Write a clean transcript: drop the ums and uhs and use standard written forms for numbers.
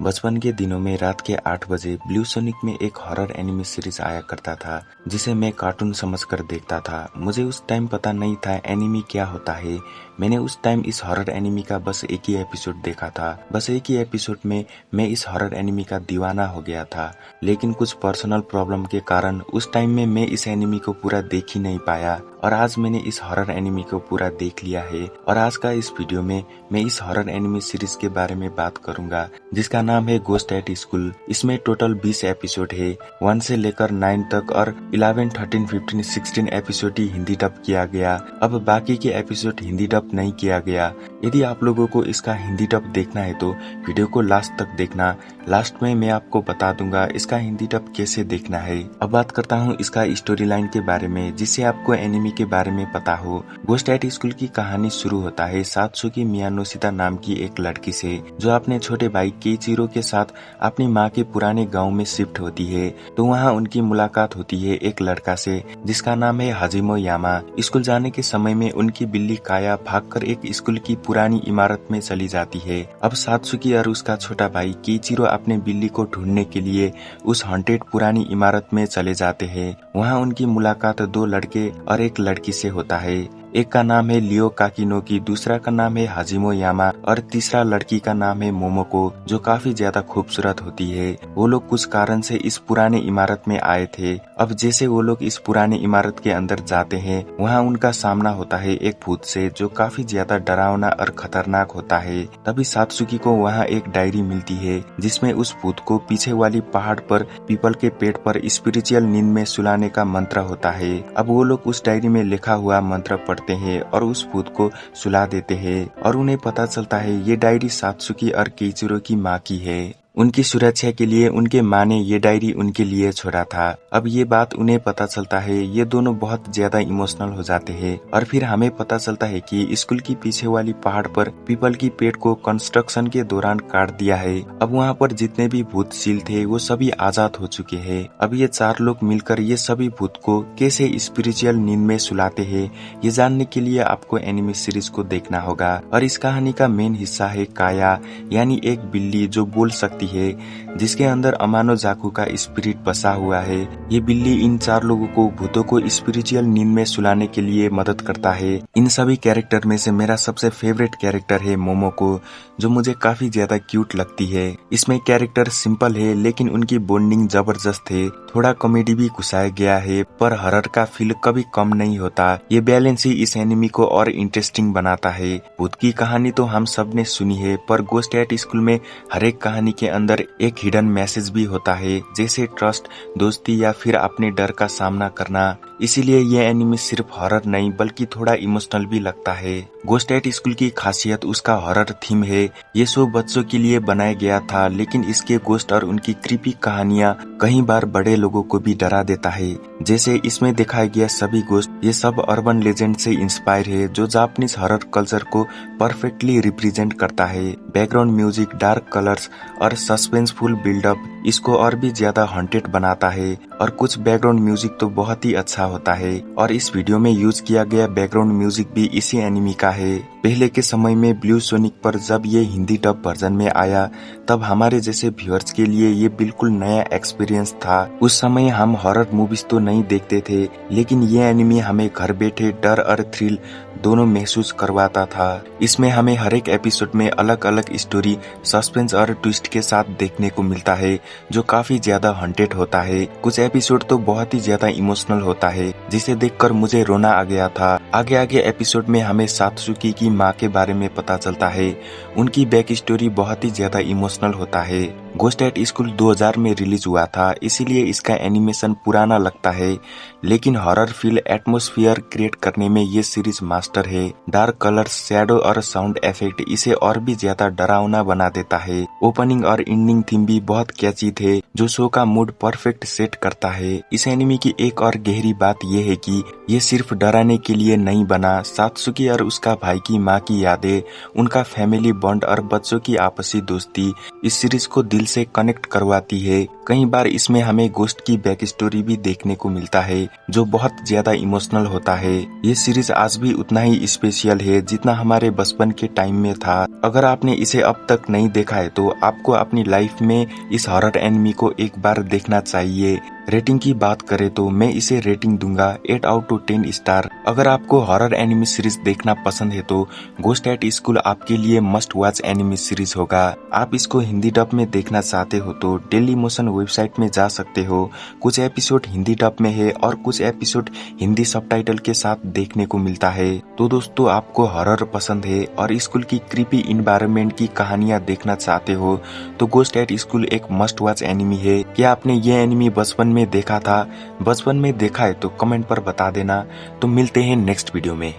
बचपन के दिनों में रात के 8 बजे ब्लू सोनिक में एक हॉरर एनिमे सीरीज आया करता था जिसे मैं कार्टून समझकर देखता था। मुझे उस टाइम पता नहीं था एनिमे क्या होता है। मैंने उस टाइम इस हॉरर एनिमे का बस एक ही एपिसोड देखा था। बस एक ही एपिसोड में मैं इस हॉरर एनिमे का दीवाना हो गया था। लेकिन कुछ पर्सनल प्रॉब्लम के कारण उस टाइम में मैं इस एनिमे को पूरा देख ही नहीं पाया और आज मैंने इस हॉरर एनिमे को पूरा देख लिया है। और आज का इस वीडियो में मैं इस हॉरर एनिमे सीरीज के बारे में बात करूंगा जिसका नाम है गोस्ट एट स्कूल। इसमें टोटल 20 एपिसोड है, 1 से लेकर 9 तक और 11, 13, 15, 16 एपिसोड ही हिंदी डब किया गया। अब बाकी के एपिसोड हिंदी डब नहीं किया गया। यदि आप लोगों को इसका हिंदी डब देखना है तो वीडियो को लास्ट तक देखना। लास्ट में मैं आपको बता दूंगा इसका हिंदी डब कैसे देखना है। अब बात करता हूँ इसका स्टोरी लाइन के बारे में जिससे आपको एनिमे के बारे में पता हो। गोस्ट एट स्कूल की कहानी शुरू होता है सात्सुकी मियानोशिता नाम की एक लड़की से जो अपने छोटे भाई केइचिरो के साथ अपनी माँ के पुराने गांव में शिफ्ट होती है। तो वहाँ उनकी मुलाकात होती है एक लड़का से जिसका नाम है हाजिमो यामा। स्कूल जाने के समय में उनकी बिल्ली काया भागकर एक स्कूल की पुरानी इमारत में चली जाती है। अब सात्सुकी और उसका छोटा भाई केइचिरो अपने बिल्ली को ढूंढने के लिए उस हॉन्टेड पुरानी इमारत में चले जाते हैं। वहाँ उनकी मुलाकात 2 लड़के और एक लड़की से होता है। एक का नाम है लियो काकिनोकी, दूसरा का नाम है हाजिमो यामा और तीसरा लड़की का नाम है मोमोको जो काफी ज्यादा खूबसूरत होती है। वो लोग कुछ कारण से इस पुराने इमारत में आए थे। अब जैसे वो लोग इस पुराने इमारत के अंदर जाते हैं वहाँ उनका सामना होता है एक भूत से जो काफी ज्यादा डरावना और खतरनाक होता है। तभी सात्सुकी को वहाँ एक डायरी मिलती है जिसमें उस भूत को पीछे वाली पहाड़ पर पीपल के पेड़ पर स्पिरिचुअल नींद में सुलाने का मंत्र होता है। अब वो लोग उस डायरी में लिखा हुआ मंत्र पढ़ते हैं और उस भूत को सुला देते हैं और उन्हें पता चलता है ये डायरी सात्सुकी और केइचिरो की माँ की है। उनकी सुरक्षा के लिए उनके माँ ने ये डायरी उनके लिए छोड़ा था। अब ये बात उन्हें पता चलता है, ये दोनों बहुत ज्यादा इमोशनल हो जाते हैं और फिर हमें पता चलता है कि स्कूल की पीछे वाली पहाड़ पर पीपल की पेड़ को कंस्ट्रक्शन के दौरान काट दिया है। अब वहाँ पर जितने भी भूत सील थे वो सभी आजाद हो चुके हैं। अब ये 4 लोग मिलकर ये सभी भूत को कैसे स्पिरिचुअल नींद में सुलाते हैं ये जानने के लिए आपको एनिमे सीरीज को देखना होगा। और इस कहानी का मेन हिस्सा है काया यानी एक बिल्ली जो बोल सकती है जिसके अंदर अमानो जाकू का स्पिरिट बसा हुआ है। ये बिल्ली इन 4 लोगों को भूतों को स्पिरिचुअल नींद में सुलाने के लिए मदद करता है। इन सभी कैरेक्टर में से मेरा सबसे फेवरेट कैरेक्टर है मोमोको जो मुझे काफी ज्यादा क्यूट लगती है। इसमें कैरेक्टर सिंपल है लेकिन उनकी बॉन्डिंग जबरदस्त है। थोड़ा कॉमेडी भी घुसाया गया है पर हॉरर का फील कभी कम नहीं होता। ये बैलेंस ही इस एनिमे को और इंटरेस्टिंग बनाता है। भूत की कहानी तो हम सब ने सुनी है पर गोस्ट एट स्कूल में हर एक कहानी के अंदर एक हिडन मैसेज भी होता है जैसे ट्रस्ट, दोस्ती या फिर अपने डर का सामना करना। इसीलिए ये एनिमे सिर्फ हॉरर नहीं बल्कि थोड़ा इमोशनल भी लगता है। गोस्ट एट स्कूल की खासियत उसका हॉरर थीम है। ये शो बच्चों के लिए बनाया गया था लेकिन इसके गोस्ट और उनकी क्रीपी कहानियां कई बार बड़े लोगों को भी डरा देता है। जैसे इसमें दिखाया गया सभी गोस्ट ये सब अर्बन लेजेंड से इंस्पायर है जो जापानीज हॉरर कल्चर को परफेक्टली रिप्रेजेंट करता है। बैकग्राउंड म्यूजिक, डार्क कलर्स और सस्पेंसफुल बिल्डअप इसको और भी ज्यादा हॉन्टेड बनाता है। और कुछ बैकग्राउंड म्यूजिक तो बहुत ही अच्छा होता है और इस वीडियो में यूज किया गया बैकग्राउंड म्यूजिक भी इसी एनिमे का है। पहले के समय में ब्लू सोनिक पर जब ये हिंदी डब वर्जन में आया तब हमारे जैसे व्यूअर्स के लिए ये बिल्कुल नया एक्सपीरियंस था। उस समय हम हॉरर मूवीज तो नहीं देखते थे लेकिन ये एनिमे हमें घर बैठे डर और थ्रिल दोनों महसूस करवाता था। इसमें हमें हर एक एपिसोड में अलग अलग स्टोरी, सस्पेंस और ट्विस्ट के साथ देखने को मिलता है जो काफी ज्यादा हॉन्टेड होता है। कुछ एपिसोड तो बहुत ही ज्यादा इमोशनल होता है जिसे देखकर मुझे रोना आ गया था। आगे आगे एपिसोड में हमें सात्सुकी की माँ के बारे में पता चलता है। उनकी बैक स्टोरी बहुत ही ज्यादा इमोशनल होता है। गोस्ट एट स्कूल 2000 में रिलीज हुआ था इसीलिए इसका एनिमेशन पुराना लगता है लेकिन हॉरर फील एटमॉस्फेयर क्रिएट करने में ये सीरीज मास्टर है। डार्क कलर्स, शैडो और साउंड इफेक्ट इसे और भी ज्यादा डरावना बना देता है। ओपनिंग और एंडिंग थीम भी बहुत कैची थे जो शो का मूड परफेक्ट सेट करता करता है। इस एनिमे की एक और गहरी बात यह है कि ये सिर्फ डराने के लिए नहीं बना। सात्सुकी और उसका भाई की माँ की यादें, उनका फैमिली बॉन्ड और बच्चों की आपसी दोस्ती इस सीरीज को दिल से कनेक्ट करवाती है। कई बार इसमें हमें गोस्ट की बैक स्टोरी भी देखने को मिलता है जो बहुत ज्यादा इमोशनल होता है। ये सीरीज आज भी उतना ही स्पेशल है जितना हमारे बचपन के टाइम में था। अगर आपने इसे अब तक नहीं देखा है तो आपको अपनी लाइफ में इस हॉरर एनिमी को एक बार देखना चाहिए। रेटिंग की बात करें तो मैं इसे रेटिंग दूंगा 8 आउट ऑफ 10 स्टार। अगर आपको हॉरर एनिमी सीरीज देखना पसंद है तो गोस्ट एट स्कूल आपके लिए मस्ट वॉच एनिमी सीरीज होगा। आप इसको हिंदी डब में देखना चाहते हो तो डेली मोशन वेबसाइट में जा सकते हो। कुछ एपिसोड हिंदी डब में है और कुछ एपिसोड हिंदी सबटाइटल के साथ देखने को मिलता है। तो दोस्तों, आपको हॉरर पसंद है और स्कूल की क्रीपी इन्वायरमेंट की कहानियां देखना चाहते हो तो गोस्ट एट स्कूल एक मस्ट वॉच एनिमी है। क्या आपने ये एनिमी बचपन में देखा था? बचपन में देखा है तो कमेंट पर बता देना। तो मिलते हैं नेक्स्ट वीडियो में।